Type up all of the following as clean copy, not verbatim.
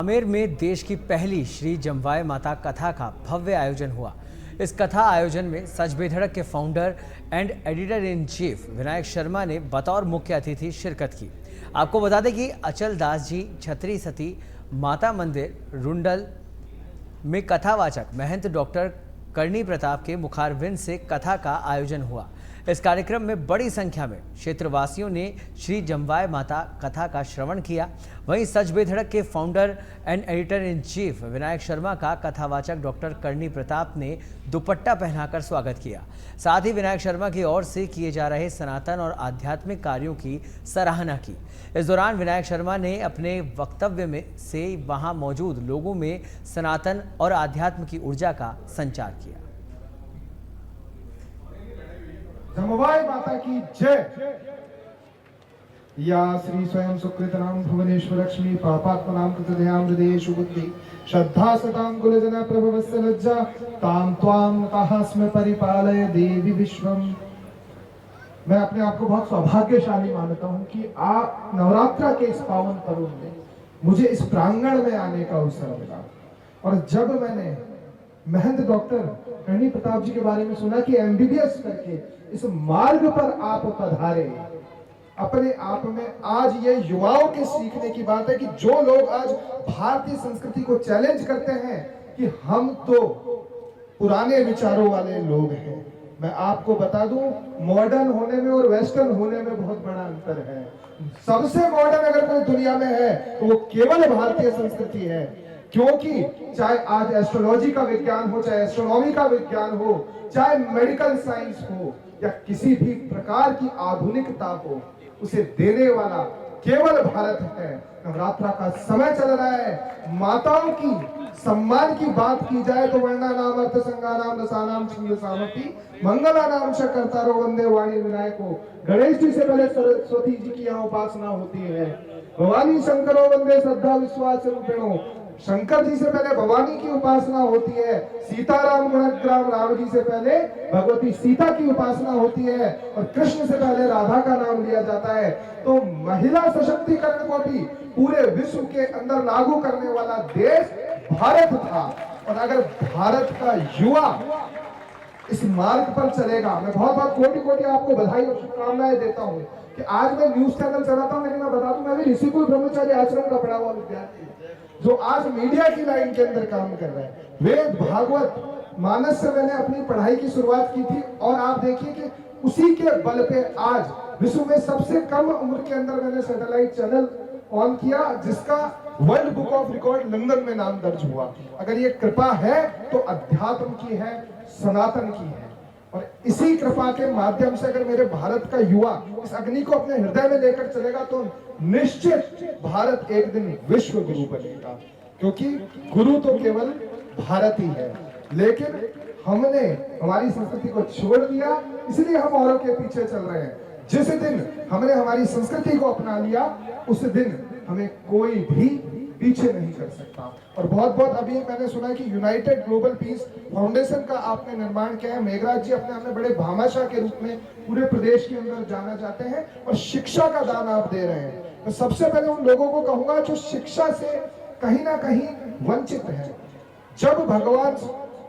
आमेर में देश की पहली श्री जमवाय माता कथा का भव्य आयोजन हुआ। इस कथा आयोजन में सच बेधड़क के founder and editor in chief Vinayak Sharma ने बतौर मुख्य अतिथि शिरकत की। आपको बता दें कि अचल दास जी छत्री सती माता मंदिर रुंडल में कथावाचक महंत डॉक्टर करणी प्रताप के मुखारविंद से कथा का आयोजन हुआ। इस कार्यक्रम में बड़ी संख्या में क्षेत्रवासियों ने श्री जमवाय माता कथा का श्रवण किया। वहीं सच बेधड़क के founder and editor in chief Vinayak Sharma का कथावाचक डॉक्टर करणी प्रताप ने दुपट्टा पहनाकर स्वागत किया। साथ ही विनायक शर्मा की ओर से किए जा रहे सनातन और आध्यात्मिक कार्यों की सराहना की। इस दौरान विनायक शर्मा ने अपने वक्तव्य में से वहां मौजूद लोगों में सनातन और आध्यात्म की ऊर्जा का संचार किया। जमवाय माता की जय। या श्री स्वयं सुकृत नाम भुवनेश्वर लक्ष्मी पापात्म नाम कृतध्याम हृदयेषु बुद्धि श्रद्धा सताम कुलजना प्रभवस्य लज्जा ताम त्वाम नतास्मै परिपालय देवी विश्वम। मैं अपने आप को बहुत सौभाग्यशाली मानता हूं कि आप नवरात्र के इस पावन पर्व में मुझे इस प्रांगण में आने का अवसर मिला। और जब मैंने महंत डॉक्टर करणी प्रताप जी के बारे में सुना कि एमबीबीएस करके इस मार्ग पर आप पधारे, अपने आप में आज ये युवाओं के सीखने की बात है कि जो लोग आज भारतीय संस्कृति को चैलेंज करते हैं कि हम तो पुराने विचारों वाले लोग हैं। मैं आपको बता दूं, मॉडर्न होने में और वेस्टर्न होने में बहुत बड़ा अंतर है। सबसे मॉडर्न अगर कोई दुनिया में है तो वो केवल भारतीय संस्कृति है, क्योंकि चाहे आज एस्ट्रोलॉजी का विज्ञान हो, चाहे एस्ट्रोनॉमी का विज्ञान हो, चाहे मेडिकल साइंस हो या किसी भी प्रकार की आधुनिकता हो, उसे देने वाला केवल भारत है। नवरात्रा का समय चल रहा है, माताओं की सम्मान की बात की जाए तो वर्णा नाम अर्थ संगा नाम रसानाम छंद सामपि मंगला नाम शकर्तारो वंदे वाणी विनायको। गणेश जी से पहले सरस्वती जी की यहाँ उपासना होती है। भवानी शंकरो वंदे श्रद्धा विश्वास रूपिणो। शंकर जी से पहले भवानी की उपासना होती है। सीताराम गुणग्राम राम जी से पहले भगवती सीता की उपासना होती है और कृष्ण से पहले राधा का नाम लिया जाता है। तो महिला सशक्तिकरण को भी पूरे विश्व के अंदर लागू करने वाला देश भारत था। और अगर भारत का युवा इस मार्ग पर चलेगा, मैं बहुत बहुत कोटि कोटि आपको बधाई और शुभकामनाएं देता हूं कि आज मैं न्यूज चैनल चलाता हूं, लेकिन मैं बता दूं मैं भी ऋषिकुल ब्रह्मचारी आश्रम का पढ़ा हुआ विद्यार्थी जो आज मीडिया की लाइन के अंदर काम कर रहे हैं। वेद भागवत मानस से मैंने अपनी पढ़ाई की शुरुआत की थी और आप देखिए कि उसी के बल पे आज विश्व में सबसे कम उम्र के अंदर मैंने सैटेलाइट चैनल ऑन किया, जिसका world book of record London में नाम दर्ज हुआ। अगर ये कृपा है तो अध्यात्म की है, सनातन की है। और इसी कृपा के माध्यम से अगर मेरे भारत का युवा इस अग्नि को अपने हृदय में लेकर चलेगा तो निश्चित भारत एक दिन विश्व गुरु बनेगा। क्योंकि गुरु तो केवल भारत ही है, लेकिन हमने हमारी संस्कृति को छोड़ दिया, इसलिए हम औरों के पीछे चल रहे हैं। जिस दिन हमने हमारी संस्कृति को अपना लिया उस दिन हमें कोई भी पीछे नहीं कर सकता। और बहुत बहुत अभी मैंने सुना कि यूनाइटेड ग्लोबल पीस फाउंडेशन का आपने निर्माण किया है। मेघराज जी अपने अपने बड़े भामाशाह के रूप में पूरे प्रदेश के अंदर जाना जाते हैं और शिक्षा का दान आप दे रहे हैं। मैं सबसे पहले उन लोगों को कहूंगा जो शिक्षा से कहीं ना कहीं वंचित है। जब भगवान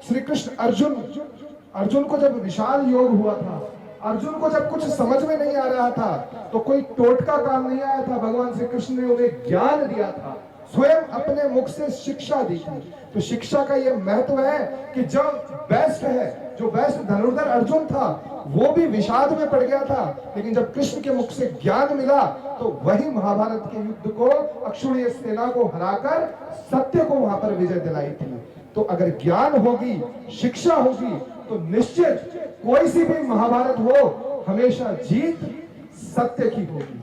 श्री कृष्ण अर्जुन को जब विशाल योग हुआ था, अर्जुन को जब कुछ समझ में नहीं आ रहा था तो कोई टोटका काम नहीं आया था, भगवान श्री कृष्ण ने उन्हें ज्ञान दिया था, स्वयं अपने मुख से शिक्षा दी थी। तो शिक्षा का यह महत्व है कि जो बेस्ट धनुर्धर अर्जुन था वो भी विषाद में पड़ गया था, लेकिन जब कृष्ण के मुख से ज्ञान मिला तो वही महाभारत के युद्ध को अक्षुणीय सेना को हराकर सत्य को वहां पर विजय दिलाई थी। तो अगर ज्ञान होगी, शिक्षा होगी तो निश्चित कोई सी भी महाभारत हो हमेशा जीत सत्य की होगी।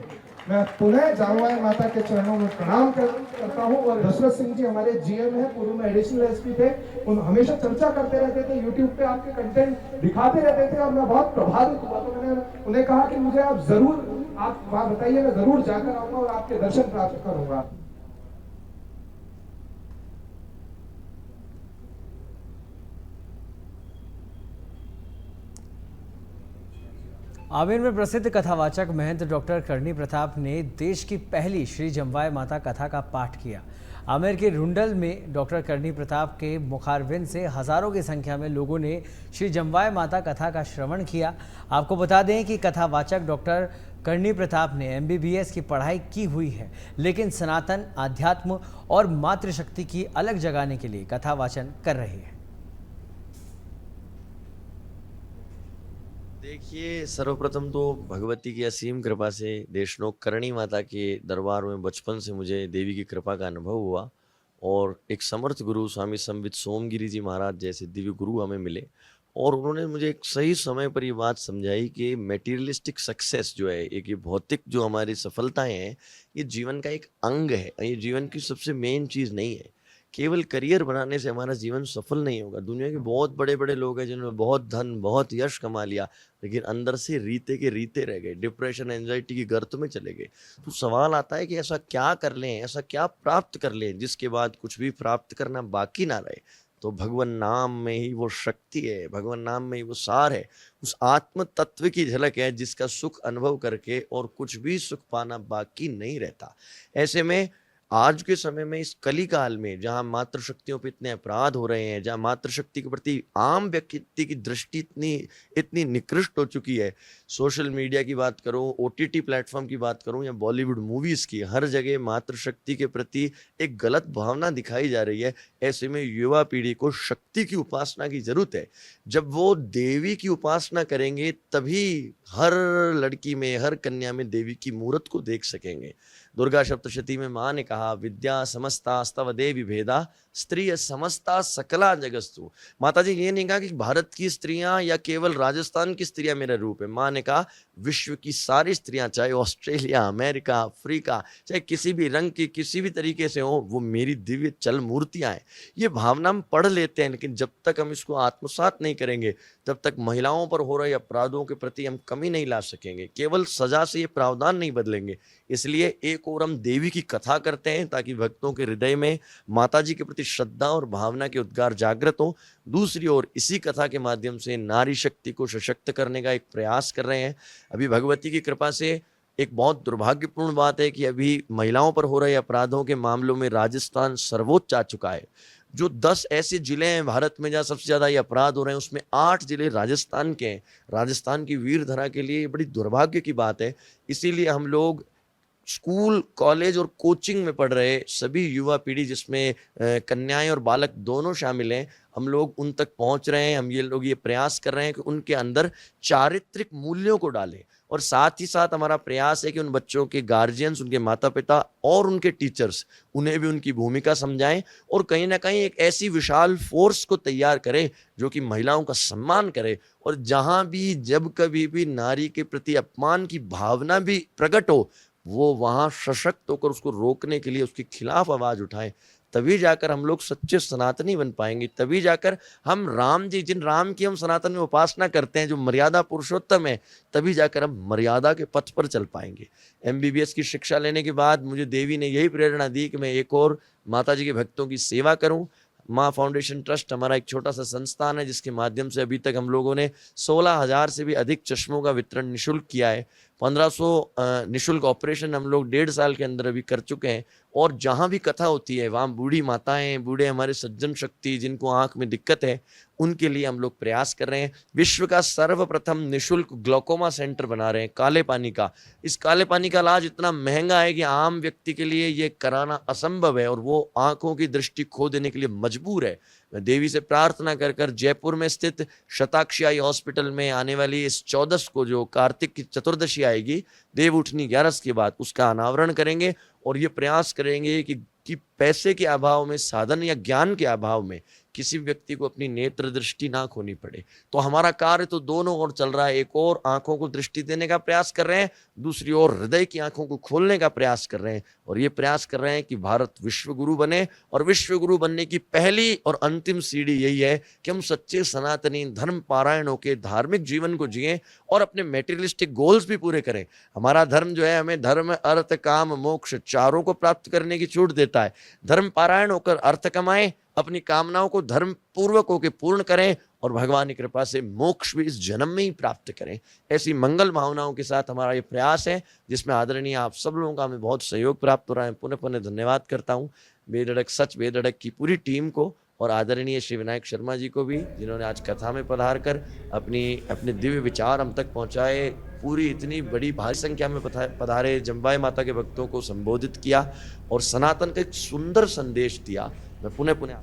मैं पुनः जामवाय माता के चरणों में प्रणाम करता हूं। और दशरथ सिंह जी हमारे जीएम हैं, पूर्व में एडिशनल एसपी थे, उन हमेशा चर्चा करते रहते थे, यूट्यूब पे आपके कंटेंट दिखाते रहते थे और मैं बहुत प्रभावित हुआ। तो मैंने उन्हें कहा कि मुझे आप जरूर आप वहां बताइए, मैं जरूर जाकर आऊंगा और आपके दर्शन प्राप्त करूंगा। आमेर में प्रसिद्ध कथावाचक महंत डॉक्टर करणी प्रताप ने देश की पहली श्री जमवाय माता कथा का पाठ किया। आमेर के रुंडल में डॉक्टर करणी प्रताप के मुखारविंद से हजारों की संख्या में लोगों ने श्री जमवाय माता कथा का श्रवण किया। आपको बता दें कि कथावाचक डॉक्टर करणी प्रताप ने MBBS की पढ़ाई की हुई है, लेकिन सनातन आध्यात्म और मातृशक्ति की अलग जगाने के लिए कथावाचन कर रहे हैं। देखिए, सर्वप्रथम तो भगवती की असीम कृपा से देशनोक करणी माता के दरबार में बचपन से मुझे देवी की कृपा का अनुभव हुआ और एक समर्थ गुरु स्वामी संवित सोमगिरी जी महाराज जैसे दिव्य गुरु हमें मिले और उन्होंने मुझे एक सही समय पर ये बात समझाई कि मटेरियलिस्टिक सक्सेस जो है, एक ये भौतिक जो हमारी सफलताएं हैं, ये जीवन का एक अंग है, ये जीवन की सबसे मेन चीज़ नहीं है। केवल करियर बनाने से हमारा जीवन सफल नहीं होगा। दुनिया के बहुत बड़े बड़े लोग हैं जिन्होंने बहुत धन बहुत यश कमा लिया, लेकिन अंदर से रीते के रीते रह गए, डिप्रेशन एंजाइटी की गर्त में चले गए। तो सवाल आता है कि ऐसा क्या कर लें, ऐसा क्या प्राप्त कर लें जिसके बाद कुछ भी प्राप्त करना बाकी ना रहे। तो भगवान नाम में ही वो शक्ति है, भगवान नाम में ही वो सार है, उस आत्म तत्व की झलक है जिसका सुख अनुभव करके और कुछ भी सुख पाना बाकी नहीं रहता। ऐसे में आज के समय में इस कली काल में जहाँ मातृशक्तियों पे इतने अपराध हो रहे हैं, जहाँ मातृशक्ति के प्रति आम व्यक्ति की दृष्टि इतनी निकृष्ट हो चुकी है, सोशल मीडिया की बात करूं, OTT प्लेटफॉर्म की बात करूं या बॉलीवुड मूवीज की, हर जगह मातृशक्ति के प्रति एक गलत भावना दिखाई जा रही है। ऐसे में युवा पीढ़ी को शक्ति की उपासना की जरूरत है। जब वो देवी की उपासना करेंगे तभी हर लड़की में, हर कन्या में देवी की मूर्त को देख सकेंगे। दुर्गा सप्तशती में माँ ने कहा, विद्या समस्ता स्तव देवी भेदा स्त्रिय समस्ता सकला जगस्तु। माता जी ये नहीं कहा कि भारत की स्त्रियां या केवल राजस्थान की स्त्रियां मेरा रूप है। माँ ने कहा विश्व की सारी स्त्रियां, चाहे ऑस्ट्रेलिया, अमेरिका, अफ्रीका, चाहे किसी भी रंग की, किसी भी तरीके से हो, वो मेरी दिव्य चल मूर्तियां हैं। ये भावना हम पढ़ लेते हैं, लेकिन जब तक हम इसको आत्मसात नहीं करेंगे तब तक महिलाओं पर हो रहे अपराधों के प्रति हम कमी नहीं ला सकेंगे। केवल सजा से ये प्रावधान नहीं बदलेंगे। इसलिए एक और हम देवी की कथा करते हैं ताकि भक्तों के हृदय में माता जी के प्रति श्रद्धा और भावना के उद्गार जागृत हो। दूसरी ओर इसी कथा के माध्यम से नारी शक्ति को सशक्त करने का एक प्रयास कर रहे हैं। अभी भगवती की कृपा से एक बहुत दुर्भाग्यपूर्ण बात है कि अभी महिलाओं पर हो रहे अपराधों के मामलों में राजस्थान सर्वोच्च आ चुका है। जो 10 ऐसे जिले हैं भारत में जहाँ सबसे ज्यादा ये अपराध हो रहे हैं, उसमें 8 जिले राजस्थान के हैं। राजस्थान की वीर धरा के लिए ये बड़ी दुर्भाग्य की बात है। इसीलिए हम लोग स्कूल, कॉलेज और कोचिंग में पढ़ रहे सभी युवा पीढ़ी, जिसमें कन्याएं और बालक दोनों शामिल हैं, हम लोग उन तक पहुंच रहे हैं। हम ये लोग ये प्रयास कर रहे हैं कि उनके अंदर चारित्रिक मूल्यों को डालें और साथ ही साथ हमारा प्रयास है कि उन बच्चों के गार्जियंस, उनके माता पिता और उनके टीचर्स उन्हें भी उनकी भूमिका समझाएं और कहीं ना कहीं एक ऐसी विशाल फोर्स को तैयार करें जो कि महिलाओं का सम्मान करे और जहां भी जब कभी भी नारी के प्रति अपमान की भावना भी प्रकट हो, वो वहां सशक्त होकर उसको रोकने के लिए उसके खिलाफ आवाज उठाएं। तभी जाकर हम लोग सच्चे सनातनी बन पाएंगे। तभी जाकर हम राम जी, जिन राम की हम सनातन में उपासना करते हैं, जो मर्यादा पुरुषोत्तम है, तभी जाकर हम मर्यादा के पथ पर चल पाएंगे। MBBS की शिक्षा लेने के बाद मुझे देवी ने यही प्रेरणा दी कि मैं एक और माता जी के भक्तों की सेवा करूं। माँ फाउंडेशन ट्रस्ट हमारा एक छोटा सा संस्थान है जिसके माध्यम से अभी तक हम लोगों ने 16,000 से भी अधिक चश्मों का वितरण निःशुल्क किया है। 1500 निःशुल्क ऑपरेशन हम लोग 1.5 साल के अंदर अभी कर चुके हैं। और जहाँ भी कथा होती है वहाँ बूढ़ी माताएं, बूढ़े हमारे सज्जन शक्ति जिनको आंख में दिक्कत है, उनके लिए हम लोग प्रयास कर रहे हैं। विश्व का सर्वप्रथम निःशुल्क ग्लोकोमा सेंटर बना रहे हैं, काले पानी का। इस काले पानी का इलाज इतना महंगा है कि आम व्यक्ति के लिए ये कराना असंभव है और वो आंखों की दृष्टि खो देने के लिए मजबूर है। मैं देवी से प्रार्थना कर कर जयपुर में स्थित शताक्षी आई हॉस्पिटल में आने वाली इस 14 को, जो कार्तिक की चतुर्दशी आएगी, देव उठनी 11 के बाद, उसका अनावरण करेंगे और ये प्रयास करेंगे कि पैसे के अभाव में, साधन या ज्ञान के अभाव में किसी व्यक्ति को अपनी नेत्र दृष्टि ना खोनी पड़े। तो हमारा कार्य तो दोनों ओर चल रहा है। एक और आंखों को दृष्टि देने का प्रयास कर रहे हैं, दूसरी ओर हृदय की आंखों को खोलने का प्रयास कर रहे हैं और ये प्रयास कर रहे हैं कि भारत विश्व गुरु बने। और विश्व गुरु बनने की पहली और अंतिम सीढ़ी यही है कि हम सच्चे सनातनी धर्म पारायण होकर धार्मिक जीवन को जिएं और अपने मेटेरियलिस्टिक गोल्स भी पूरे करें। हमारा धर्म जो है हमें धर्म, अर्थ, काम, मोक्ष चारों को प्राप्त करने की छूट देता है। धर्म पारायण होकर अर्थ कमाएं, अपनी कामनाओं को धर्म पूर्वक होकर पूर्ण करें और भगवान की कृपा से मोक्ष भी इस जन्म में ही प्राप्त करें। ऐसी मंगल भावनाओं के साथ हमारा ये प्रयास है, जिसमें आदरणीय आप सब लोगों का हमें बहुत सहयोग प्राप्त हो रहा है। पुनः पुनः धन्यवाद करता हूँ बेधड़क सच बेधड़क की पूरी टीम को और आदरणीय श्री विनायक शर्मा जी को भी, जिन्होंने आज कथा में पधार कर अपने दिव्य विचार हम तक पहुँचाए। पूरी इतनी बड़ी भारी संख्या में पधारे जम्बाई माता के भक्तों को संबोधित किया और सनातन का एक सुंदर संदेश दिया। मैं पुनः पुनः